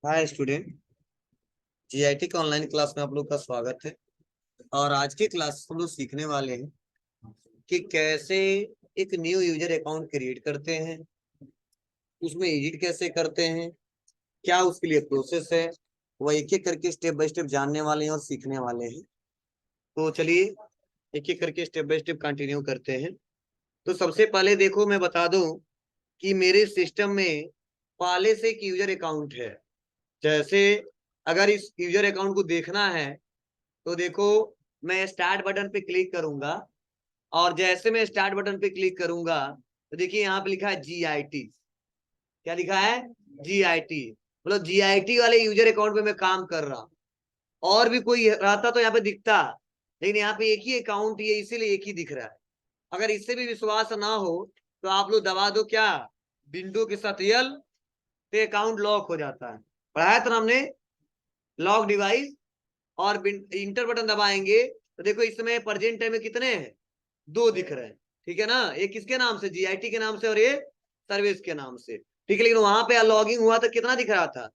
Hi student. GIT के online class में आप लोग का स्वागत है। और आज की क्लास हम लोग सीखने वाले हैं कि कैसे एक न्यू यूजर अकाउंट क्रिएट करते हैं, उसमें एडिट कैसे करते हैं, क्या उसके लिए प्रोसेस है, वह एक एक करके स्टेप बाय स्टेप जानने वाले हैं और सीखने वाले हैं। तो चलिए एक एक करके स्टेप बाय स्टेप कंटिन्यू करते हैं। तो सबसे पहले देखो, मैं बता दूं कि मेरे सिस्टम में पहले से एक यूजर अकाउंट है। जैसे अगर इस यूजर अकाउंट को देखना है तो देखो, मैं स्टार्ट बटन पे क्लिक करूंगा और जैसे मैं स्टार्ट बटन पे क्लिक करूंगा तो देखिए यहाँ पे लिखा है जीआईटी। क्या लिखा है? जीआईटी। मतलब जीआईटी वाले यूजर अकाउंट पे मैं काम कर रहा हूँ। और भी कोई रहता तो यहाँ पे दिखता, लेकिन यहाँ पे एक ही अकाउंट ही है, इसीलिए एक ही दिख रहा है। अगर इससे भी विश्वास ना हो तो आप लोग दबा दो क्या, विंडो के साथ यल, तो अकाउंट लॉक हो जाता है। पढ़ाया था हमने लॉक डिवाइस। और इंटर बटन दबाएंगे तो देखो इसमें प्रेजेंट टाइम में कितने हैं, दो दिख रहे हैं। ठीक है ना, एक किसके नाम से, जीआईटी के नाम से, और ये सर्विस के नाम से। ठीक है, लेकिन वहां पे लॉगिंग हुआ तो कितना दिख रहा था,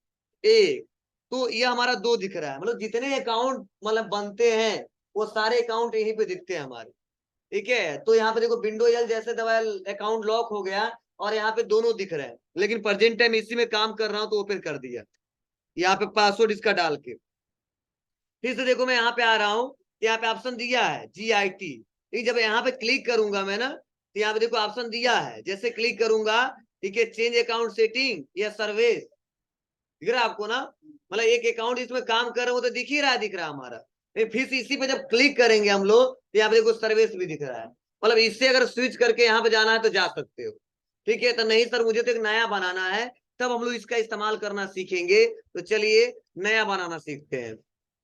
एक। तो ये हमारा दो दिख रहा है, मतलब जितने अकाउंट मतलब बनते हैं वो सारे अकाउंट यहीं पे दिखते हैं हमारे। ठीक है, तो यहाँ पे देखो विंडो एल जैसे दबाया अकाउंट लॉक हो गया और यहाँ पे दोनों दिख रहे हैं, लेकिन प्रेजेंट टाइम इसी में काम कर रहा हूँ तो ओपन कर दिया यहाँ पे पासवर्ड इसका डाल के। फिर से देखो मैं यहाँ पे आ रहा हूँ, यहाँ पे ऑप्शन दिया है जीआईटी। जब यहाँ पे क्लिक करूंगा मैं ना, तो यहाँ पे देखो ऑप्शन दिया है, जैसे क्लिक करूंगा, ठीक है, चेंज अकाउंट सेटिंग या सर्विस, दिख रहा है आपको ना। मतलब एक अकाउंट इसमें काम कर रहा हूँ तो दिख ही रहा है, दिख रहा है हमारा। फिर से इसी पे जब क्लिक करेंगे हम लोग तो यहाँ पे देखो सर्विस भी दिख रहा है। मतलब इससे अगर स्विच करके यहाँ पे जाना है तो जा सकते हो। ठीक है, तो नहीं सर मुझे तो एक नया बनाना है, तब हम लोग इसका इस्तेमाल करना सीखेंगे। तो चलिए नया बनाना सीखते हैं।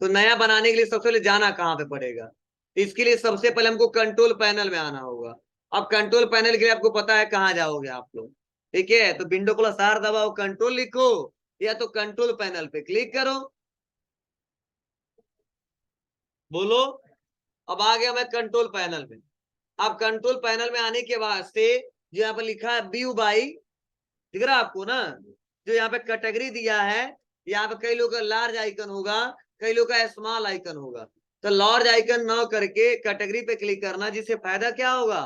तो नया बनाने के लिए सबसे पहले जाना कहाँ पे पड़ेगा, इसके लिए सबसे पहले हमको कंट्रोल पैनल में आना होगा। अब कंट्रोल पैनल के लिए आपको पता है कहाँ जाओगे आप लोग। ठीक है, तो विंडो प्लस आर दबाओ, कंट्रोल लिखो, या तो कंट्रोल पैनल पे क्लिक करो। बोलो। अब आ गया मैं कंट्रोल पैनल में। अब कंट्रोल पैनल में आने के बाद से जो यहाँ पे लिखा है व्यू बाई, दिख रहा है आपको ना, जो यहाँ पे कैटेगरी दिया है, यहाँ पे कई लोग का लार्ज आइकन होगा, कई लोग का स्मॉल आइकन होगा। तो लार्ज आइकन ना करके कैटेगरी पे क्लिक करना, जिससे फायदा क्या होगा,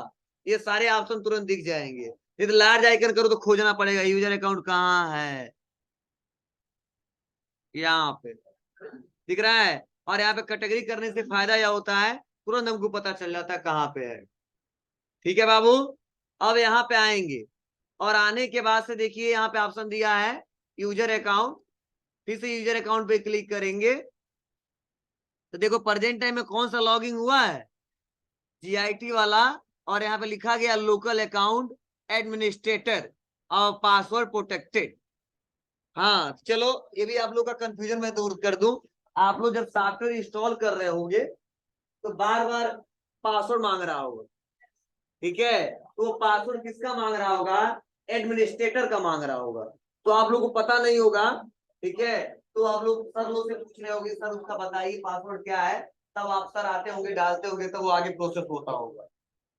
ये सारे ऑप्शन तुरंत दिख जाएंगे। नहीं तो लार्ज आइकन करो तो खोजना पड़ेगा यूजर अकाउंट कहाँ है, यहाँ पे दिख रहा है। और यहाँ पे कैटेगरी करने से फायदा यह होता है, तुरंत हमको पता चल जाता है कहाँ पे है। ठीक है बाबू। अब यहाँ पे आएंगे और आने के बाद से देखिए यहाँ पे ऑप्शन दिया है यूजर अकाउंट। फिर से यूजर अकाउंट पे क्लिक करेंगे तो देखो प्रेजेंट टाइम में कौन सा लॉगिंग हुआ है, जीआईटी वाला। और यहाँ पे लिखा गया लोकल अकाउंट एडमिनिस्ट्रेटर और पासवर्ड प्रोटेक्टेड। हाँ चलो, ये भी आप लोग का कंफ्यूजन मैं दूर कर दूं। आप लोग जब सॉफ्टवेयर इंस्टॉल कर रहे होंगे तो बार बार पासवर्ड मांग रहा होगा। ठीक है, तो पासवर्ड किसका मांग रहा होगा, एडमिनिस्ट्रेटर का मांग रहा होगा। तो आप लोग को पता नहीं होगा। ठीक है, तो आप लोग सर लोग से पूछ रहे होंगे सर उसका बताइए पासवर्ड क्या है, तब आप सर आते होंगे डालते होंगे, तब वो आगे प्रोसेस होता होगा।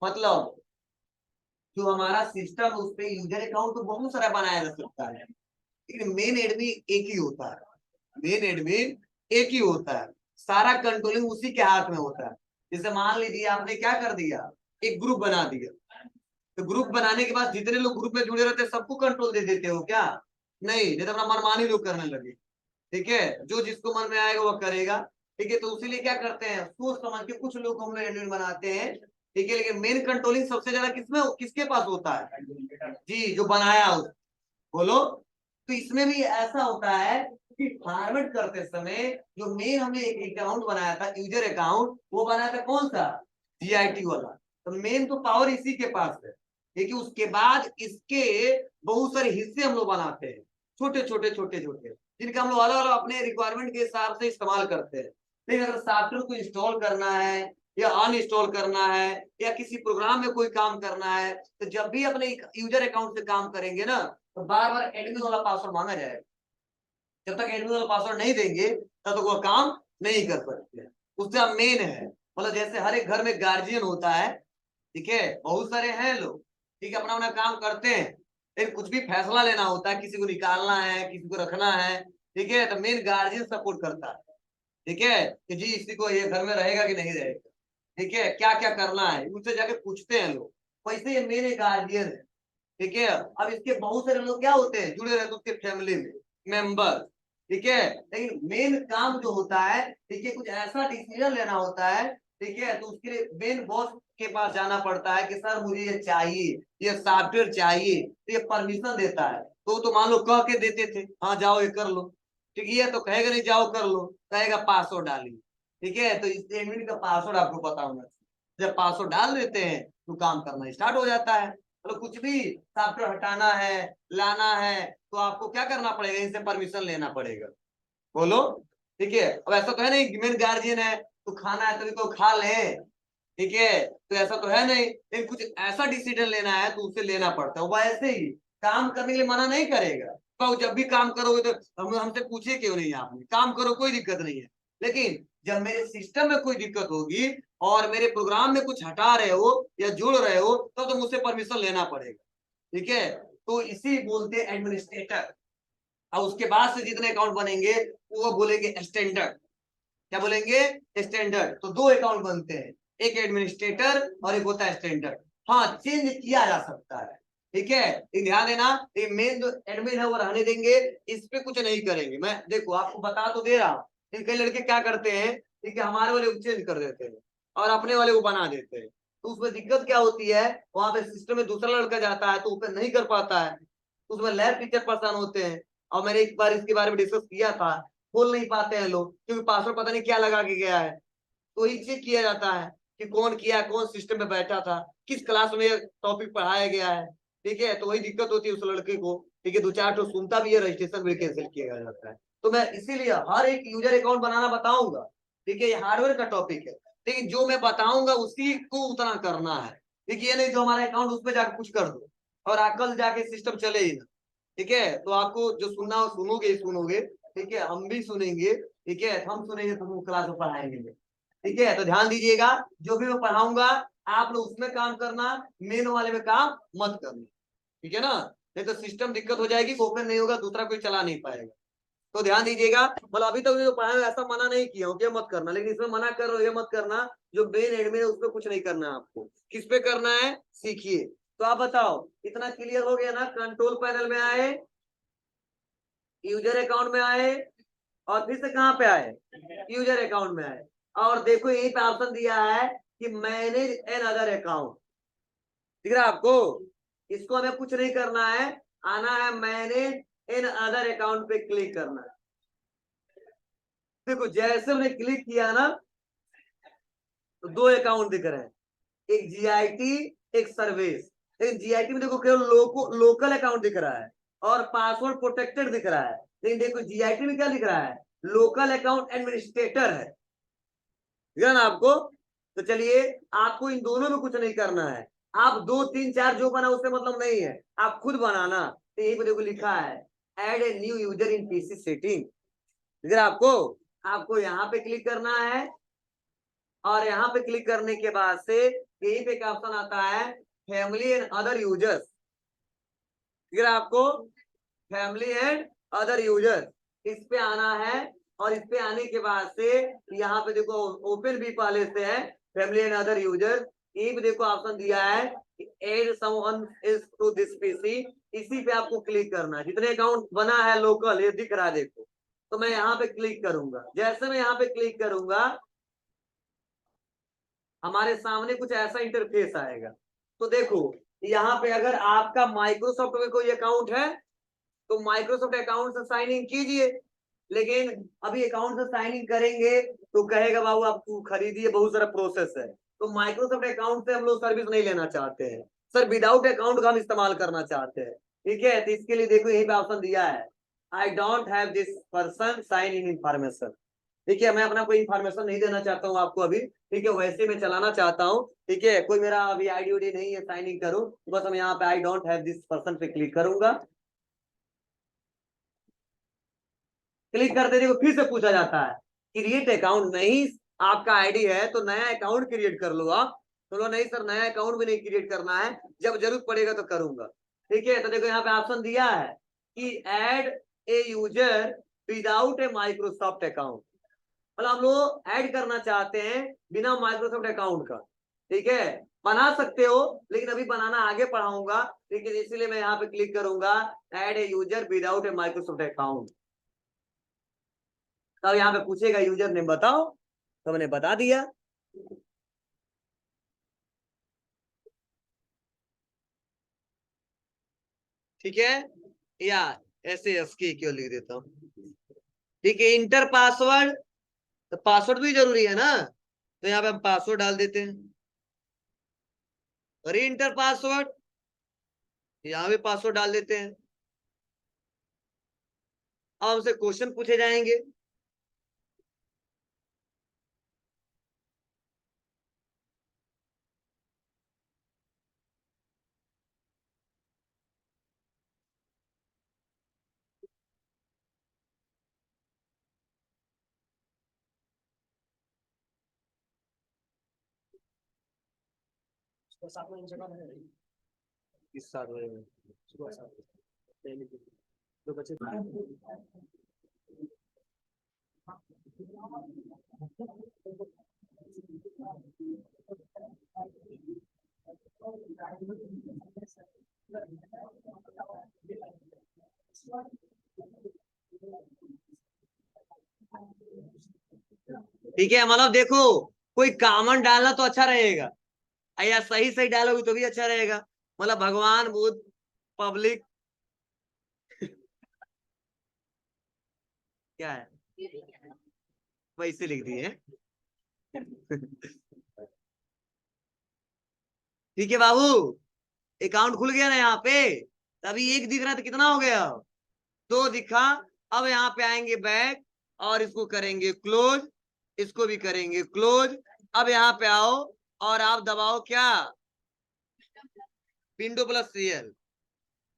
मतलब जो हमारा सिस्टम उस पर यूजर अकाउंट तो बहुत सारा बनाया जा सकता है, लेकिन मेन एडमिन एक ही होता है। मेन एडमिन एक ही होता है, सारा कंट्रोलिंग उसी के हाथ में होता है। जैसे मान लीजिए आपने क्या कर दिया, एक ग्रुप बना दिया, तो ग्रुप बनाने के बाद जितने लोग ग्रुप में जुड़े रहते हैं सबको कंट्रोल दे देते हो क्या? नहीं, जैसे अपना मनमानी लोग करने लगे। ठीक है, जो जिसको मन में आएगा वो करेगा। ठीक है, तो इसीलिए क्या करते हैं, सोच समझ के कुछ लोग हम लोग एडमिन बनाते हैं। ठीक है, लेकिन मेन कंट्रोलिंग सबसे ज्यादा किसमें, किसके पास होता है, जी जो बनाया हो। बोलो। तो इसमें भी ऐसा होता है कि फॉर्मेट करते समय जो मेन हमने एक अकाउंट बनाया था यूजर अकाउंट, वो बनाया था कौन सा, जीआईटी वाला। तो मेन तो पावर इसी के पास है, लेकिन उसके बाद इसके बहुत सारे हिस्से हम लोग बनाते हैं, छोटे छोटे छोटे छोटे, जिनका हम लोग अलग अलग अपने रिक्वायरमेंट के हिसाब से इस्तेमाल करते हैं। लेकिन अगर सॉफ्टवेयर को इंस्टॉल करना है या अनइंस्टॉल करना है या किसी प्रोग्राम में कोई काम करना है, तो जब भी अपने यूजर अकाउंट से काम करेंगे ना, तो बार बार एडमिन वाला पासवर्ड मांगा जाएगा। जब तक एडमिन वाला पासवर्ड नहीं देंगे तब तक वो काम नहीं कर सकते। उसका मेन है, मतलब जैसे हर एक घर में गार्जियन होता है। ठीक है, बहुत सारे हैं लोग, ठीक है, अपना अपना काम करते हैं, लेकिन कुछ भी फैसला लेना होता है, किसी को निकालना है किसी को रखना है, ठीक है, तो मेन गार्जियन सपोर्ट करता है। ठीक है, कि जी इसी को ये घर में रहेगा कि नहीं रहेगा, ठीक है, क्या क्या करना है, उनसे जाके पूछते हैं लोग। वैसे ये मेरे गार्जियन है। ठीक है, अब इसके बहुत सारे लोग क्या होते हैं, जुड़े रहते हैं उसके फैमिली में मेंबर। ठीक है, लेकिन मेन काम जो होता है, ठीक है, कुछ ऐसा डिसीजन लेना होता है, ठीक है, तो उसके लिए मेन बॉस के पास जाना पड़ता है कि सर मुझे ये चाहिए, ये सॉफ्टवेयर चाहिए, तो ये परमिशन देता है। तो मान लो कह के देते थे, हाँ जाओ ये कर लो, ठीक है, तो कहेगा नहीं जाओ कर लो, कहेगा पासवर्ड डालिए। ठीक है, तो इस एडमिन का पासवर्ड आपको पता होना चाहिए। जब पासवर्ड डाल देते हैं तो काम करना स्टार्ट हो जाता है। मतलब कुछ भी सॉफ्टवेयर हटाना है, लाना है, तो आपको क्या करना पड़ेगा, इनसे परमिशन लेना पड़ेगा। बोलो। ठीक है, अब ऐसा तो है नहीं मेन गार्जियन है तो खाना है तभी तो खा ले। ठीक है, तो ऐसा तो है नहीं, लेकिन कुछ ऐसा डिसीजन लेना है तो उसे लेना पड़ता है। वो ऐसे ही काम करने के लिए मना नहीं करेगा, तो जब भी काम करोगे तो हमसे पूछे क्यों नहीं, आपने काम करो कोई दिक्कत नहीं है। लेकिन जब मेरे सिस्टम में कोई दिक्कत होगी और मेरे प्रोग्राम में कुछ हटा रहे हो या जोड़ रहे हो तो मुझसे परमिशन लेना पड़ेगा। ठीक है, तो इसी बोलते हैं एडमिनिस्ट्रेटर। और उसके बाद से जितने अकाउंट बनेंगे वो बोलेंगे स्टैंडर्ड। क्या बोलेंगे, स्टैंडर्ड। तो दो अकाउंट बनते हैं, एक एडमिनिस्ट्रेटर और एक होता है स्टैंडर्ड। हाँ, चेंज किया जा सकता है। ठीक है, ध्यान देना, ये मेन जो एडमिन है वो रहने देंगे, इस पे कुछ नहीं करेंगे। मैं देखो आपको बता तो दे रहा हूँ, कई लड़के क्या करते हैं, ठीक है, हमारे वाले को चेंज कर देते हैं और अपने वाले को बना देते हैं। तो उसमें दिक्कत क्या होती है, वहां पे सिस्टम में दूसरा लड़का जाता है तो ऊपर नहीं कर पाता है, तो उसमें लैब टीचर परेशान होते हैं। और मैंने एक बार इसके बारे में डिस्कस किया था, खोल नहीं पाते हैं लोग क्योंकि पासवर्ड पता नहीं क्या लगा के गया है। तो ही चेक किया जाता है कि कौन किया, कौन सिस्टम में बैठा था, किस क्लास में टॉपिक पढ़ाया गया है। ठीक है, तो वही दिक्कत होती है उस लड़के को। ठीक है, दो चार तो सुनता भी है, रजिस्ट्रेशन भी कैंसिल किया जाता है। तो मैं इसीलिए हर एक यूजर अकाउंट बनाना बताऊंगा। ठीक है, ये हार्डवेयर का टॉपिक है, लेकिन जो मैं बताऊंगा उसी को उतना करना है। ठीक है, ये नहीं जो हमारा अकाउंट उस पर जाकर कुछ कर दो और कल जाके सिस्टम चले ही ना। ठीक है, तो आपको जो सुनना हो सुनोगे ही सुनोगे। ठीक है, हम भी सुनेंगे। ठीक है, हम सुनेंगे तो हम क्लास में पढ़ाएंगे। ठीक है, तो ध्यान दीजिएगा, जो भी मैं पढ़ाऊंगा आप लोग उसमें काम करना, मेन वाले में काम मत करना। ठीक है ना, नहीं तो सिस्टम दिक्कत हो जाएगी, ओपन नहीं होगा, दूसरा कोई चला नहीं पाएगा। तो ध्यान दीजिएगा, मतलब अभी तक जो पढ़ाया है, ऐसा मना नहीं किया हूँ कि मत करना, लेकिन इसमें मना कर रहे हो ये मत करना, जो मेन एडमिन है उस पर कुछ नहीं करना है आपको। किस पे करना है सीखिए। तो आप बताओ, इतना क्लियर हो गया ना, कंट्रोल पैनल में आए, यूजर अकाउंट में आए, और फिर से कहाँ पे आए, यूजर अकाउंट में आए। और देखो यही पे ऑप्शन दिया है कि मैनेज एन अदर अकाउंट, दिख रहा है आपको, इसको हमें कुछ नहीं करना है, आना है मैनेज एन अदर अकाउंट पे क्लिक करना है। देखो जैसे हमने क्लिक किया ना, तो दो अकाउंट दिख रहे हैं, एक जीआईटी, एक सर्विस। लेकिन जीआईटी में देखो केवल लोकल अकाउंट दिख रहा है और पासवर्ड प्रोटेक्टेड दिख रहा है। लेकिन देखो जीआईटी में क्या दिख रहा है, लोकल अकाउंट एडमिनिस्ट्रेटर है, दिख रहा ना आपको। तो चलिए, आपको इन दोनों में कुछ नहीं करना है, आप दो तीन चार जो बना उससे मतलब नहीं है, आप खुद बनाना। तो यही पर देखो लिखा है add a new user in PC setting, दिख रहा आपको यहाँ पे क्लिक करना है। और यहाँ पे क्लिक करने के बाद से यही पे एक ऑप्शन आता है फैमिली एंड अदर यूजर्स, ठीक है आपको, फैमिली एंड अदर यूजर, इस पे आना है। और इस पे आने के बाद से यहाँ पे देखो ओपन भी पहले से है, फैमिली एंड अदर यूजर, ये भी देखो ऑप्शन दिया है add someone is to this PC, इसी पे आपको क्लिक करना है। जितने अकाउंट बना है लोकल ये दिख रहा है देखो, तो मैं यहाँ पे क्लिक करूंगा। जैसे मैं यहाँ पे क्लिक करूंगा हमारे सामने कुछ ऐसा इंटरफेस आएगा। तो देखो यहाँ पे अगर आपका माइक्रोसॉफ्ट में कोई अकाउंट है तो माइक्रोसॉफ्ट अकाउंट से साइन इन कीजिए। लेकिन अभी अकाउंट से साइन इन करेंगे तो कहेगा बाबू आप खरीदिए, बहुत सारा प्रोसेस है। तो माइक्रोसॉफ्ट अकाउंट से हम लोग सर्विस नहीं लेना चाहते हैं सर, विदाउट अकाउंट का हम इस्तेमाल करना चाहते हैं। ठीक है, तो इसके लिए देखो यही पे ऑप्शन दिया है I don't have this person sign in information. ठीक है, मैं अपना कोई इन्फॉर्मेशन नहीं देना चाहता हूँ आपको अभी। ठीक है, वैसे मैं चलाना चाहता हूँ। ठीक है, कोई मेरा अभी आईडी उडी नहीं है साइन इन करूँ, बस हम यहाँ पे आई डोंट हैव दिस पर्सन पे क्लिक करूंगा। क्लिक करते देखो फिर से पूछा जाता है क्रिएट अकाउंट, नहीं आपका आईडी है तो नया अकाउंट क्रिएट कर लो आप। चलो नहीं सर नया अकाउंट भी नहीं क्रिएट करना है, जब जरूरत पड़ेगा तो करूंगा। ठीक है, तो देखो यहाँ पे ऑप्शन दिया है कि add a user without A Microsoft account, मतलब हम लोग ऐड करना चाहते हैं बिना माइक्रोसॉफ्ट अकाउंट का। ठीक है, बना सकते हो लेकिन अभी बनाना आगे पढ़ाऊंगा, लेकिन इसीलिए मैं यहाँ पे क्लिक करूंगा add a user without A Microsoft account. तब यहाँ पे पूछेगा यूजर नेम बताओ, तो मैंने बता दिया। ठीक है, या ऐसे एसके क्यों लिख देता हूँ। ठीक है, इंटर पासवर्ड, तो पासवर्ड भी जरूरी है ना, तो यहाँ पे हम पासवर्ड डाल देते हैं। री इंटर पासवर्ड, यहाँ भी पासवर्ड डाल देते हैं। अब हमसे क्वेश्चन पूछे जाएंगे। इस साल में सुबह 7 जो बच्चे ठीक है, मतलब देखो कोई कॉमन डालना तो अच्छा रहेगा, या सही सही डालोगे तो भी अच्छा रहेगा। मतलब भगवान बुद्ध पब्लिक क्या है, वैसे लिख दिए। ठीक है बाबू, अकाउंट खुल गया ना यहाँ पे, तभी एक दिख रहा था, कितना हो गया, दो दिखा। अब यहाँ पे आएंगे बैक और इसको करेंगे क्लोज, इसको भी करेंगे क्लोज। अब यहाँ पे आओ और आप दबाओ क्या, विंडो प्लस सीएल।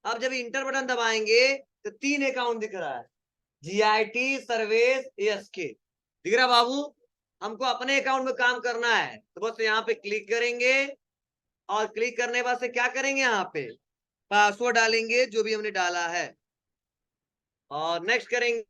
अब जब इंटर बटन दबाएंगे तो 3 अकाउंट दिख रहा है, जीआईटी सर्वेश एसके दिख रहा बाबू। हमको अपने अकाउंट में काम करना है, तो बस यहाँ पे क्लिक करेंगे और क्लिक करने के बाद से क्या करेंगे, यहाँ पे पासवर्ड डालेंगे जो भी हमने डाला है और नेक्स्ट करेंगे।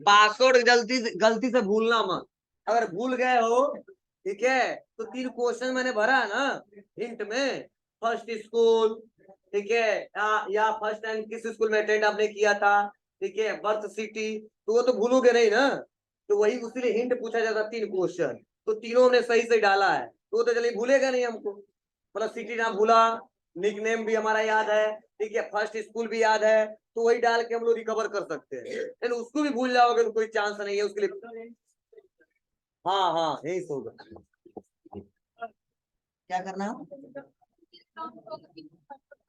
पासवर्ड गलती से भूलना मत, अगर भूल गए हो ठीक है, तो 3 क्वेश्चन मैंने भरा है ना हिंट में, फर्स्ट स्कूल, ठीक है, या फर्स्ट टाइम किस स्कूल में अटेंड आपने किया था, ठीक है, बर्थ सिटी, तो वो तो भूलोगे नहीं ना, तो वही उसीलिए हिंट पूछा जाता 3 क्वेश्चन, तो तीनों हमने सही सही डाला है, तो वो तो चलिए भूलेगा नहीं हमको, मतलब सिटी ना भूला, निक नेम भी हमारा याद है, ठीक है, फर्स्ट स्कूल भी याद है, तो वही डाल के हम लोग रिकवर कर सकते हैं, लेकिन उसको भी भूल जाओगे तो कोई चांस नहीं है उसके लिए। हाँ हाँ यही होगा, क्या करना है?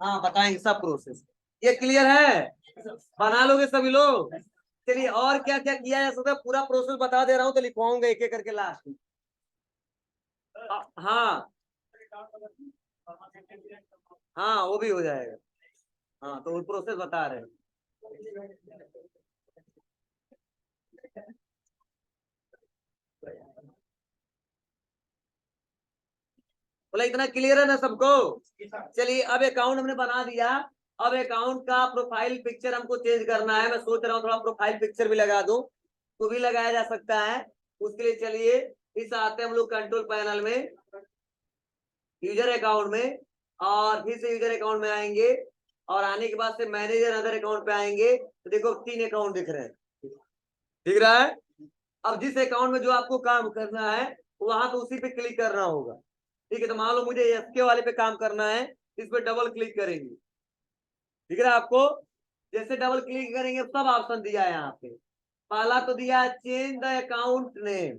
हाँ बताएंगे सब प्रोसेस, ये क्लियर है, बना लोगे सभी लोग। चलिए और क्या क्या किया जा सकता है, पूरा प्रोसेस बता दे रहा हूँ तो लिखवाऊंगा एक एक करके लास्ट में। हाँ हाँ वो भी हो जाएगा, हाँ तो वो प्रोसेस बता रहे हैं। बोला इतना क्लियर है ना सबको। चलिए अब अकाउंट हमने बना दिया, अब अकाउंट का प्रोफाइल पिक्चर हमको चेंज करना है, मैं सोच रहा हूँ थोड़ा प्रोफाइल पिक्चर भी लगा दूं, तो भी लगाया जा सकता है। उसके लिए चलिए इस आते हैं हम लोग कंट्रोल पैनल में, यूजर अकाउंट में, और फिर से यूजर अकाउंट में आएंगे और आने के बाद से मैनेजर अदर अकाउंट पे आएंगे तो देखो 3 अकाउंट दिख रहे हैं, दिख रहा है। अब जिस अकाउंट में जो आपको काम करना है वहां पे उसी पे क्लिक करना होगा। ठीक है, तो मान लो मुझे एसके वाले पे काम करना है, इस पे डबल क्लिक करेंगे, दिख रहा है आपको। जैसे डबल क्लिक करेंगे सब ऑप्शन दिया है यहाँ पे। पहला तो दिया है चेंज द अकाउंट नेम,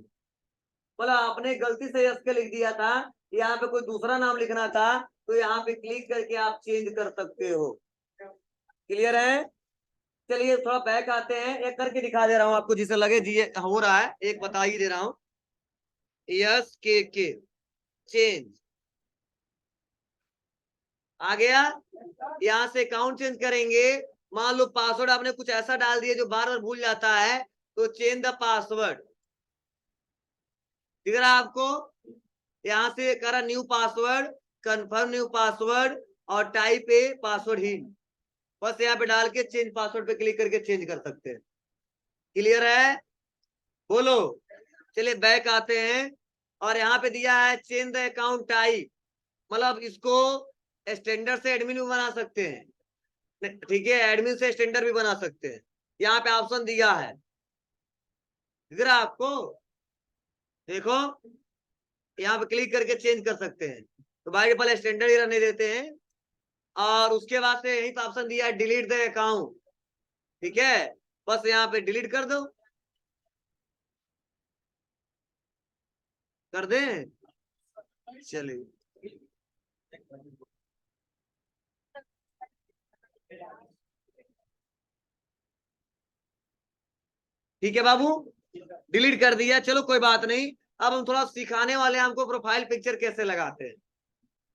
बोला आपने गलती से एसके लिख दिया था, यहाँ पे कोई दूसरा नाम लिखना था, तो यहाँ पे क्लिक करके आप चेंज कर सकते हो। क्लियर है। चलिए थोड़ा बैक आते हैं, एक करके दिखा दे रहा हूँ आपको, जिसे लगे जी ये हो रहा है, एक बता ही दे रहा हूँ। यस के चेंज आ गया। यहाँ से अकाउंट चेंज करेंगे, मान लो पासवर्ड आपने कुछ ऐसा डाल दिया जो बार बार भूल जाता है, तो चेंज द पासवर्ड, दिख रहा है आपको। यहाँ से करा new password, confirm new password और टाइप ए पासवर्ड ही, बस यहाँ पे डाल के चेंज पासवर्ड पे क्लिक करके चेंज कर सकते हैं। क्लियर है, बोलो। चलिए बैक आते हैं और यहाँ पे दिया है चेंज द अकाउंट टाइप, मतलब इसको स्टैंडर्ड से एडमिन भी बना सकते हैं, ठीक है, एडमिन से स्टैंडर्ड भी बना सकते हैं। यहाँ पे ऑप्शन दिया है, दिख रहा है आपको, देखो यहाँ पे क्लिक करके चेंज कर सकते हैं। तो बाय डिफॉल्ट स्टैंडर्ड ही रहने देते हैं और उसके बाद से यही तो ऑप्शन दिया है डिलीट द अकाउंट, ठीक है, बस यहाँ पे डिलीट कर दो, कर दें। चलिए ठीक है बाबू, डिलीट कर दिया, चलो कोई बात नहीं। अब हम थोड़ा सिखाने वाले हैं हमको प्रोफाइल पिक्चर कैसे लगाते हैं।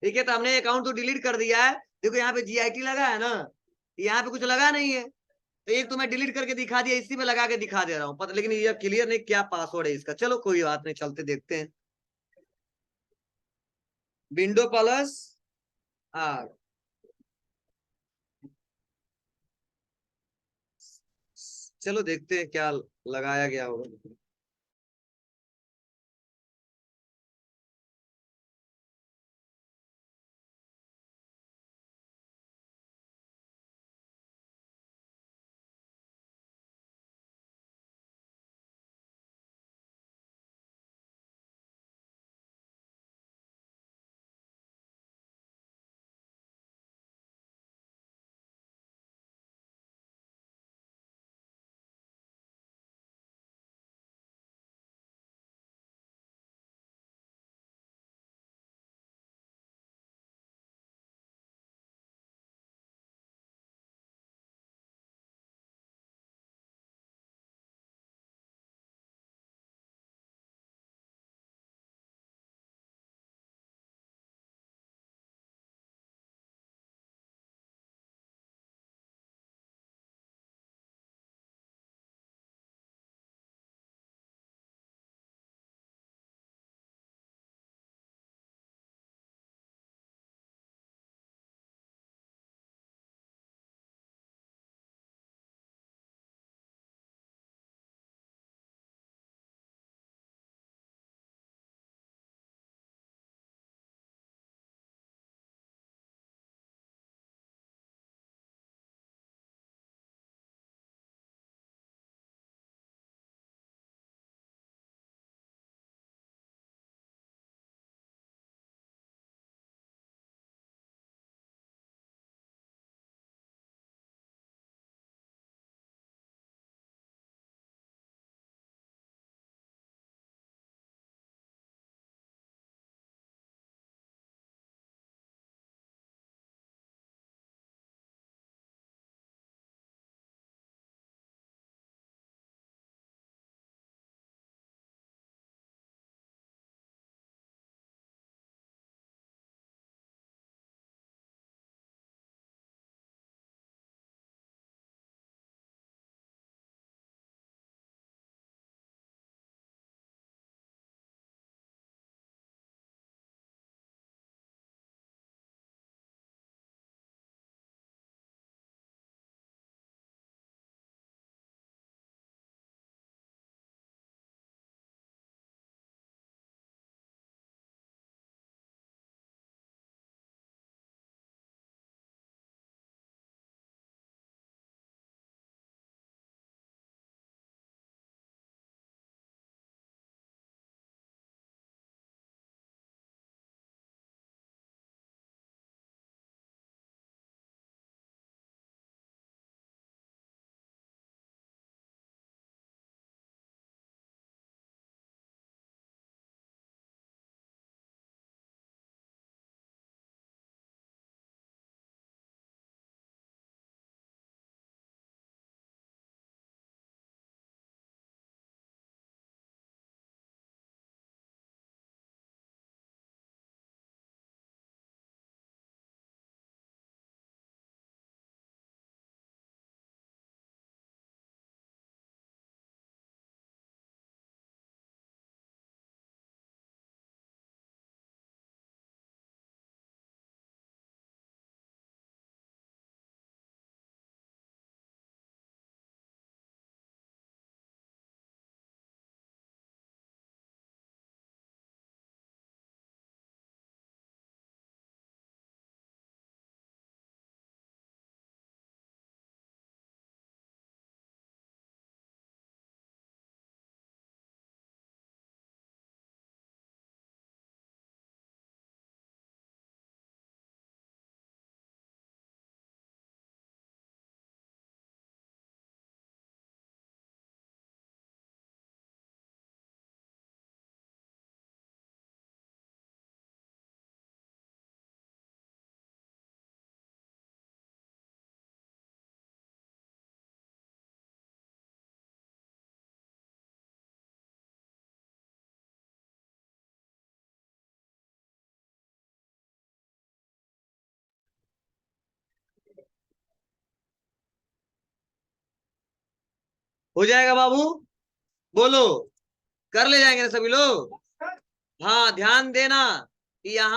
ठीक है, तो हमने अकाउंट तो डिलीट कर दिया है, देखो यहाँ पे जीआईटी लगा है ना, यहाँ पे कुछ लगा नहीं है, तो एक तो मैं डिलीट करके दिखा दिया, इसी में लगा के दिखा दे रहा हूँ पता, लेकिन ये क्लियर नहीं क्या पासवर्ड है इसका, चलो कोई बात नहीं, चलते देखते हैं। विंडो प्लस आर, चलो देखते हैं क्या लगाया गया होगा। हो जाएगा बाबू? बोलो, कर ले जाएंगे ना सभी लोग? हाँ, ध्यान देना कि यहाँ